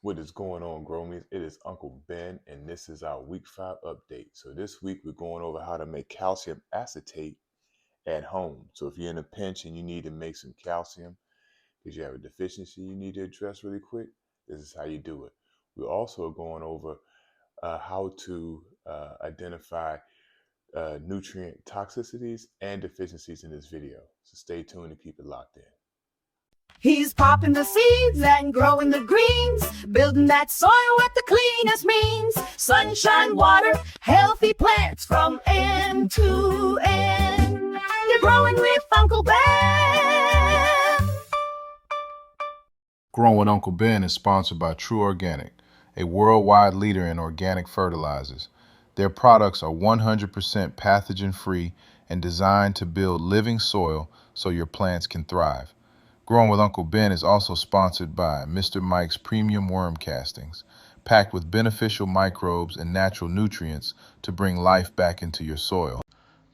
What is going on, Gromies? It is Uncle Ben, and this is our week 5 update. So this week we're going over how to make calcium acetate at home. So if you're in a pinch and you need to make some calcium because you have a deficiency you need to address really quick, this is how you do it. We're also going over how to identify nutrient toxicities and deficiencies in this video. So stay tuned and keep it locked in. He's popping the seeds and growing the greens, building that soil with the cleanest means. Sunshine, water, healthy plants from end to end. You're growing with Uncle Ben. Growin Uncle Ben is sponsored by True Organic, a worldwide leader in organic fertilizers. Their products are 100% pathogen-free and designed to build living soil so your plants can thrive. Growing with Uncle Ben is also sponsored by Mr. Mike's Premium Worm Castings, packed with beneficial microbes and natural nutrients to bring life back into your soil.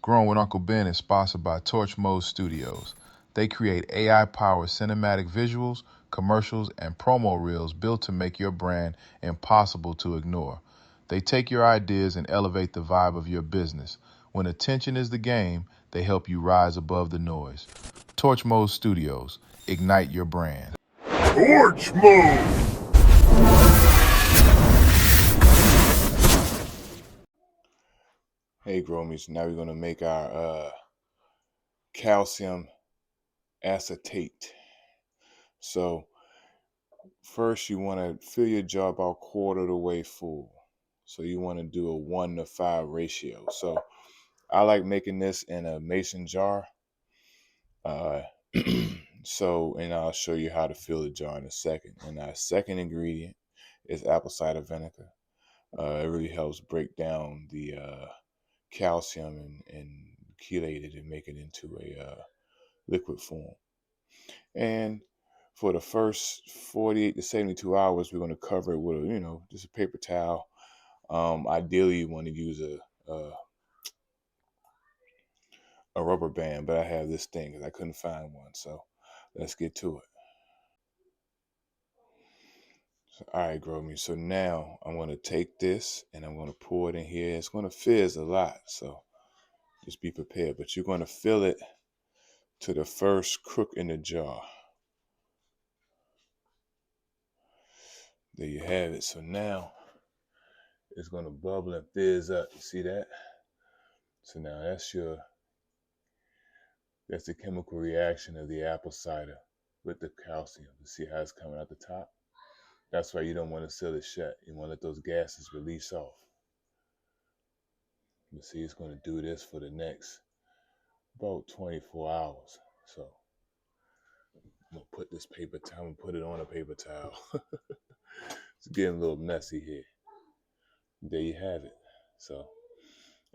Growing with Uncle Ben is sponsored by Torch Mode Studios. They create AI-powered cinematic visuals, commercials, and promo reels built to make your brand impossible to ignore. They take your ideas and elevate the vibe of your business. When attention is the game, they help you rise above the noise. Torch Mode Studios. Ignite your brand. Torch Mode! Hey, Gromies, now we're going to make our calcium acetate. So first you want to fill your jar about quarter of the way full. So you want to do a 1-to-5 ratio. So I like making this in a mason jar. And I'll show you how to fill the jar in a second. And our second ingredient is apple cider vinegar. It really helps break down the calcium and chelate it and make it into a liquid form. And for the first 48 to 72 hours, we're going to cover it with just a paper towel. Ideally, you want to use a rubber band, but I have this thing because I couldn't find one. So let's get to it. So, all right, grow me. So now I'm going to take this and I'm going to pour it in here. It's going to fizz a lot, so just be prepared. But you're going to fill it to the first crook in the jar. There you have it. So now it's going to bubble and fizz up. You see that? So now that's the chemical reaction of the apple cider with the calcium. You see how it's coming out the top? That's why you don't want to seal it shut. You want to let those gases release off. You see, it's going to do this for the next about 24 hours. So I'm going to put this paper towel and put it on a paper towel. It's getting a little messy here. There you have it. So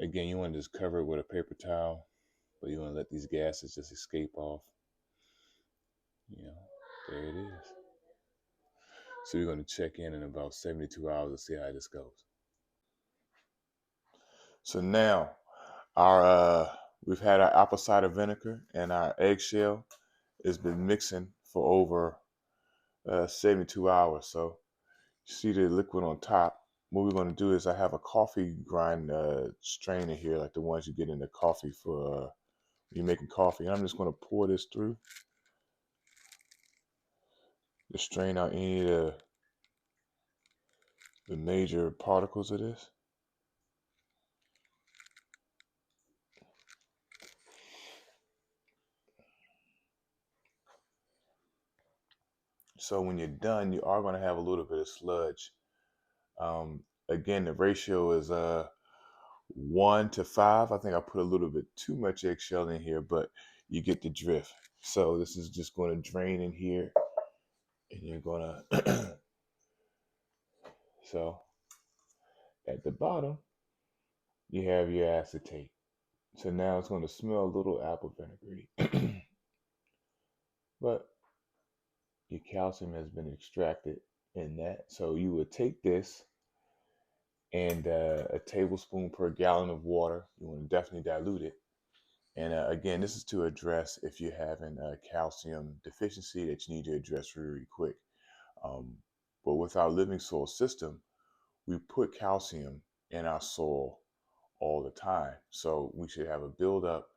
again, you want to just cover it with a paper towel, but you want to let these gases just escape off. There it is. So we're going to check in about 72 hours to see how this goes. So now we've had our apple cider vinegar and our eggshell has been mixing for over 72 hours. So you see the liquid on top. What we're going to do is I have a coffee grind strainer here, like the ones you get in the coffee for when you're making coffee. And I'm just going to pour this through to strain out any of the major particles of this. So when you're done, you are going to have a little bit of sludge. Again, the ratio is 1-to-5. I think I put a little bit too much eggshell in here, but you get the drift. So this is just going to drain in here, and you're going to. So at the bottom, you have your acetate. So now it's going to smell a little apple vinegary, but your calcium has been extracted in that. So you would take this and a tablespoon per gallon of water. You want to definitely dilute it. And again, this is to address if you're having a calcium deficiency that you need to address really, really quick. But with our living soil system, we put calcium in our soil all the time. So we should have a buildup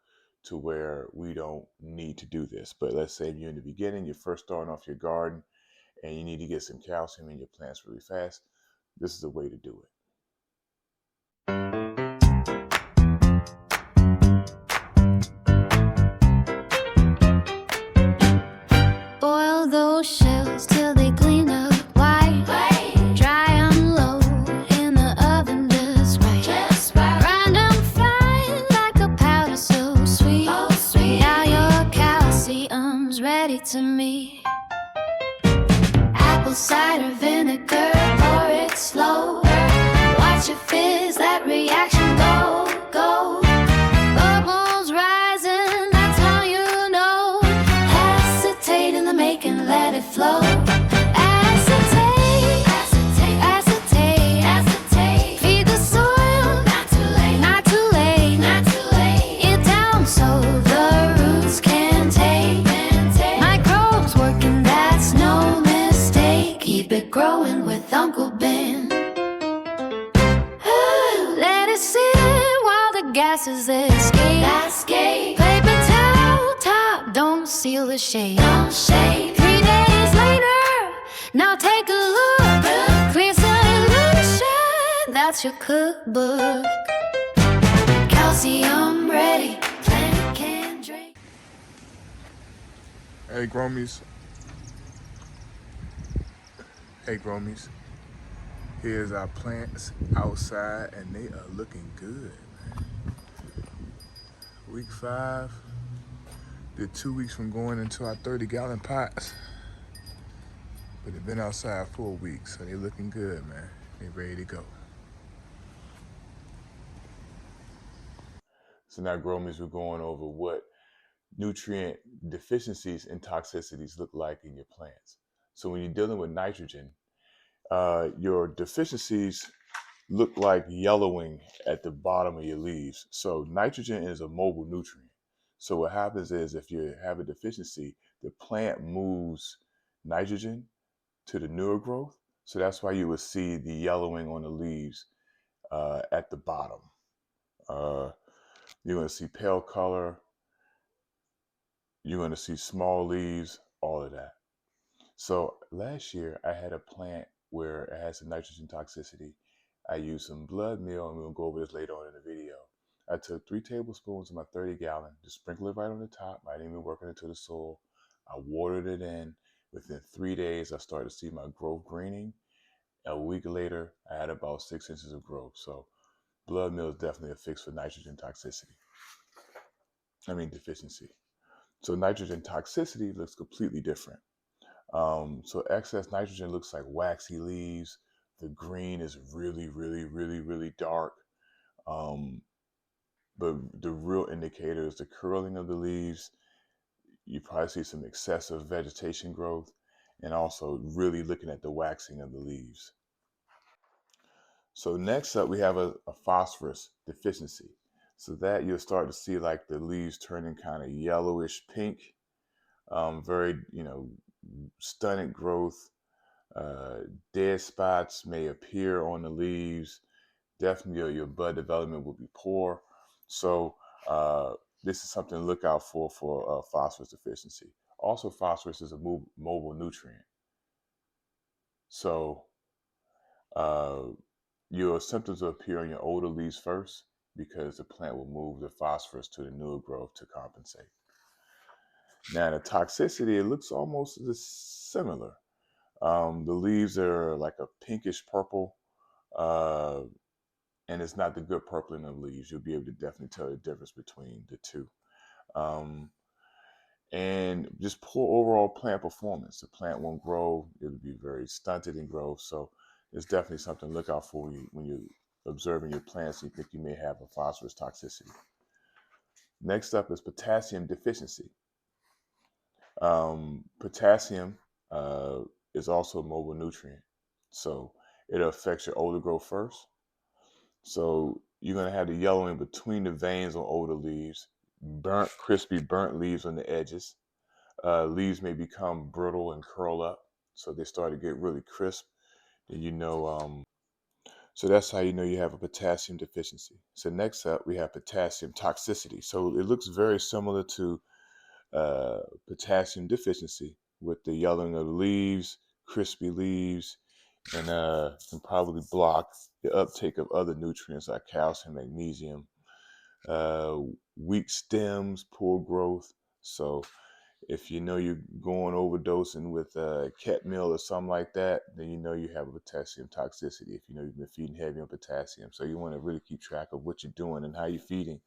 to where we don't need to do this. But let's say you're in the beginning, you're first starting off your garden, and you need to get some calcium in your plants really fast. This is the way to do it. Boil those shells till they clean up white. Dry, unload in the oven just right. Grind them fine like a powder so sweet. Now your calcium's ready to meet. Apple cider vinegar, pour it slow. Watch it fizz, that reaction go. Bubbles rising, that's how you know. Acetate in the making, let it flow. Acetate, acetate, acetate, acetate. Feed the soil, not too late, not too late, not too late. It down so the roots can take. Microbes working, that's no mistake. Keep it growing with Uncle Ben. Let it sit while the gases escape. Paper towel top, don't seal the shade. 3 days later, now take a look. Clear solution, that's your cookbook. Calcium ready, plant can drink. Hey, Gromies. Hey, Gromies. Here's our plants outside, and they are looking good, man. Week 5. Did 2 weeks from going into our 30-gallon pots. But they've been outside for a week, so they're looking good, man. They're ready to go. So now, Gromies, we're going over what nutrient deficiencies and toxicities look like in your plants. So when you're dealing with nitrogen, your deficiencies look like yellowing at the bottom of your leaves. So nitrogen is a mobile nutrient. So what happens is if you have a deficiency, the plant moves nitrogen to the newer growth. So that's why you will see the yellowing on the leaves at the bottom. You're going to see pale color. You're going to see small leaves, all of that. So last year I had a plant where it has some nitrogen toxicity. I used some blood meal, and we'll go over this later on in the video. I took 3 tablespoons of my 30-gallon, just sprinkle it right on the top. I didn't even work it into the soil. I watered it in. Within 3 days, I started to see my growth greening. A week later, I had about 6 inches of growth. So blood meal is definitely a fix for nitrogen deficiency. So nitrogen toxicity looks completely different. So excess nitrogen looks like waxy leaves. The green is really, really, really, really dark. But the real indicator is the curling of the leaves. You probably see some excessive vegetation growth, and also really looking at the waxing of the leaves. So next up, we have a phosphorus deficiency. So that you'll start to see like the leaves turning kind of yellowish pink, very, stunted growth. Dead spots may appear on the leaves. Definitely your bud development will be poor. So this is something to look out for phosphorus deficiency. Also, phosphorus is a mobile nutrient. So your symptoms will appear on your older leaves first because the plant will move the phosphorus to the newer growth to compensate. Now, the toxicity, it looks almost similar. The leaves are like a pinkish purple, and it's not the good purpling of leaves. You'll be able to definitely tell the difference between the two. And just poor overall plant performance. The plant won't grow. It'll be very stunted in growth. So it's definitely something to look out for when you're observing your plants and you think you may have a phosphorus toxicity. Next up is potassium deficiency. Potassium is also a mobile nutrient. So it affects your older growth first. So you're going to have the yellowing between the veins on older leaves, crispy burnt leaves on the edges. Leaves may become brittle and curl up. So they start to get really crisp. And so that's how you know you have a potassium deficiency. So next up, we have potassium toxicity. So it looks very similar to potassium deficiency with the yellowing of the leaves, crispy leaves, and can probably block the uptake of other nutrients like calcium, magnesium, uh, weak stems, poor growth. So if you know you're going overdosing with cat meal or something like that, then you know you have a potassium toxicity. If you know you've been feeding heavy on potassium, so you want to really keep track of what you're doing and how you're feeding,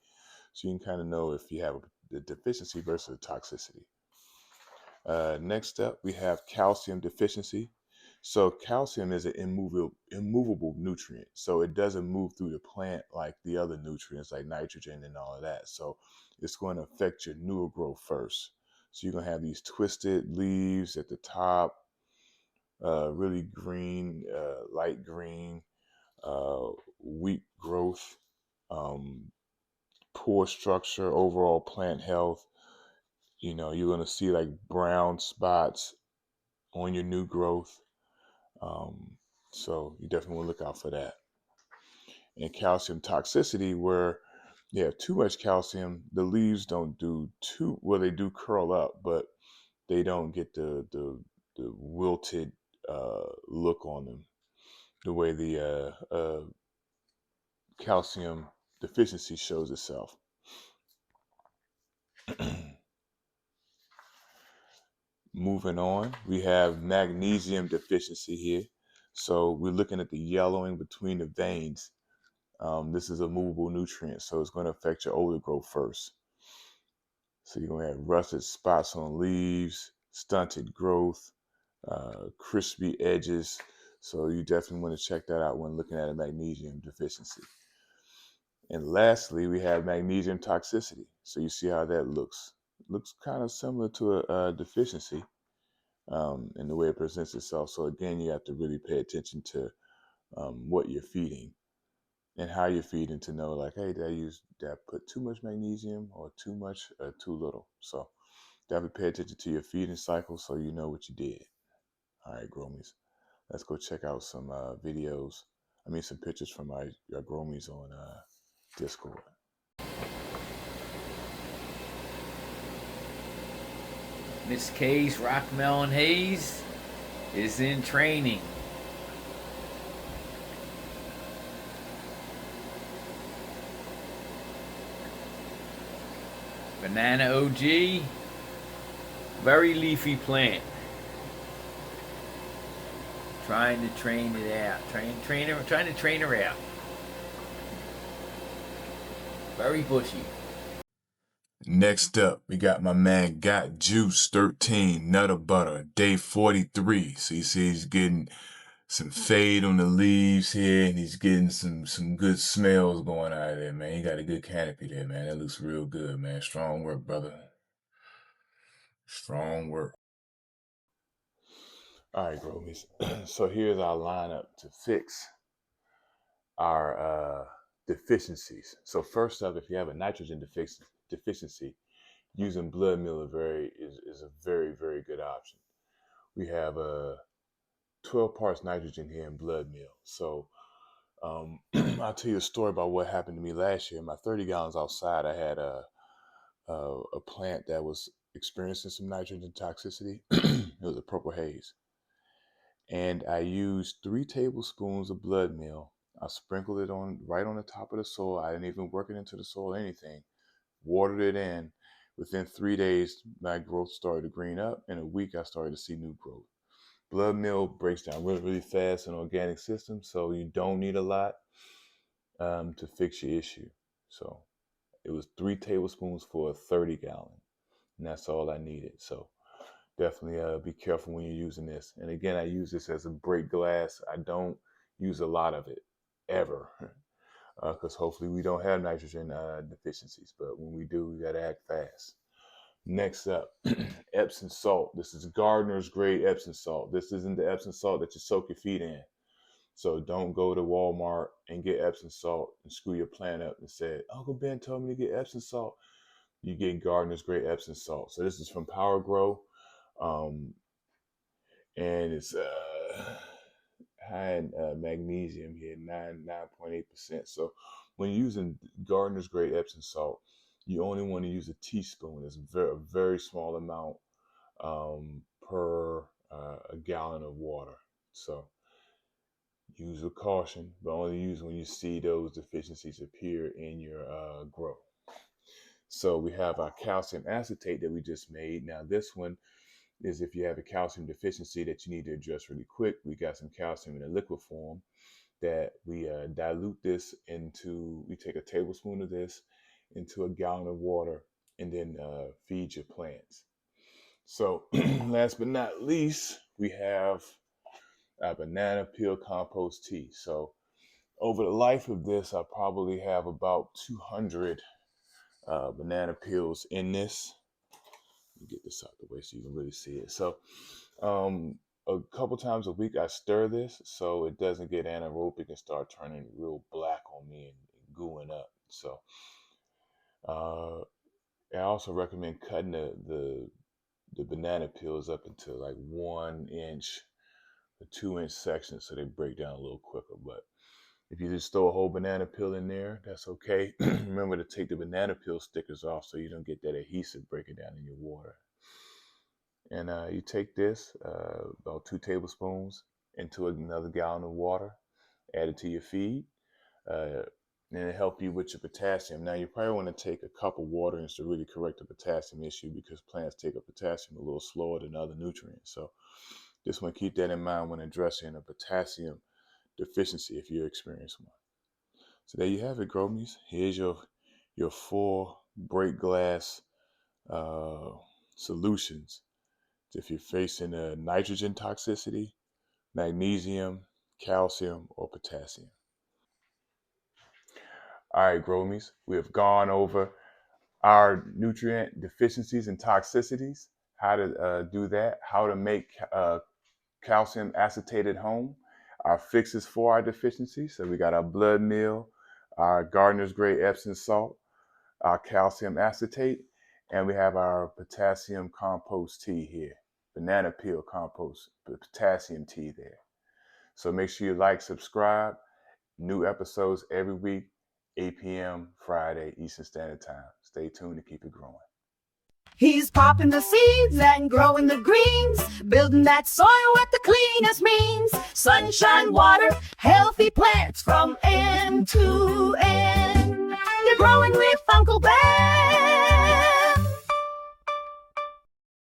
so you can kind of know if you have the deficiency versus the toxicity. Next up, we have calcium deficiency. So calcium is an immovable nutrient. So it doesn't move through the plant like the other nutrients like nitrogen and all of that. So it's going to affect your newer growth first. So you're going to have these twisted leaves at the top, really green, light green, uh, weak growth, um, poor structure, overall plant health. You're going to see like brown spots on your new growth. So you definitely want to look out for that. And calcium toxicity, where you have too much calcium, the leaves don't do too well. They do curl up, but they don't get the wilted look on them the way the calcium deficiency shows itself. Moving on, we have magnesium deficiency here. So we're looking at the yellowing between the veins. This is a movable nutrient, so it's going to affect your older growth first. So you're going to have rusted spots on leaves, stunted growth, crispy edges. So you definitely want to check that out when looking at a magnesium deficiency. And lastly, we have magnesium toxicity. So you see how that looks. It looks kind of similar to a deficiency in the way it presents itself. So again, you have to really pay attention to what you're feeding and how you're feeding to know, like, hey, did I put too much magnesium or too much or too little? So definitely pay attention to your feeding cycle so you know what you did. All right, Gromies, let's go check out some some pictures from our Gromies on Discord. Miss K's Rock Melon Haze is in training. Banana OG, very leafy plant. Trying to train it out. Trying to train her out. Very bushy. Next up, we got my man Got Juice 13 Nutter Butter, day 43. So you see he's getting some fade on the leaves here, and he's getting some good smells going out of there, man. He got a good canopy there, man. That looks real good, man. Strong work, brother. Strong work. All right, Gromies. So here's our lineup to fix our deficiencies. So first up, if you have a nitrogen deficiency, using blood meal is a very, very good option. We have 12 parts nitrogen here in blood meal. So I'll tell you a story about what happened to me last year. In my 30 gallons outside, I had a plant that was experiencing some nitrogen toxicity. It was a purple haze. And I used 3 tablespoons of blood meal. I sprinkled it on right on the top of the soil. I didn't even work it into the soil or anything. Watered it in. Within 3 days, my growth started to green up. In a week, I started to see new growth. Blood meal breaks down really, really fast in organic system, so you don't need a lot to fix your issue. So it was 3 tablespoons for a 30 gallon, and that's all I needed. So definitely be careful when you're using this. And again, I use this as a break glass. I don't use a lot of it ever because hopefully we don't have nitrogen deficiencies. But when we do, we got to act fast. Next up, Epsom salt. This is Gardener's grade Epsom salt. This isn't the Epsom salt that you soak your feet in. So don't go to Walmart and get Epsom salt and screw your plant up and say, Uncle Ben told me to get Epsom salt. You get Gardener's grade Epsom salt. So this is from Power Grow. And it's high in magnesium here, 9.8%. So when you're using gardener's grade Epsom salt, you only want to use a teaspoon. It's a very small amount per a gallon of water. So use with caution, but only use when you see those deficiencies appear in your grow. So we have our calcium acetate that we just made. Now this one is if you have a calcium deficiency that you need to address really quick. We got some calcium in a liquid form that we dilute this into, we take a tablespoon of this into a gallon of water and then feed your plants. So last but not least, we have our banana peel compost tea. So over the life of this, I probably have about 200 banana peels in this. Let me get this out the way so you can really see it. So a couple times a week I stir this so it doesn't get anaerobic and start turning real black on me and gooing up. So I also recommend cutting the banana peels up into like 1 inch or 2 inch sections so they break down a little quicker. But if you just throw a whole banana peel in there, that's okay. Remember to take the banana peel stickers off so you don't get that adhesive breaking down in your water. And you take this, about 2 tablespoons, into another gallon of water, add it to your feed, and it'll help you with your potassium. Now, you probably want to take a cup of water to really correct the potassium issue because plants take up potassium a little slower than other nutrients. So just want to keep that in mind when addressing a potassium deficiency if you experience one. So there you have it, Gromies. Here's your 4 break glass solutions if you're facing a nitrogen toxicity, magnesium, calcium, or potassium. All right, Gromies, we have gone over our nutrient deficiencies and toxicities, how to do that, how to make calcium acetate at home, our fixes for our deficiencies. So we got our blood meal, our gardener's grade Epsom salt, our calcium acetate, and we have our potassium compost tea here. Banana peel compost, potassium tea there. So make sure you like, subscribe. New episodes every week, 8 p.m. Friday, Eastern Standard Time. Stay tuned to keep it growing. He's popping the seeds and growing the greens, building that soil with the cleanest means. Sunshine, water, healthy plants from end to end. You're growing with Uncle Ben.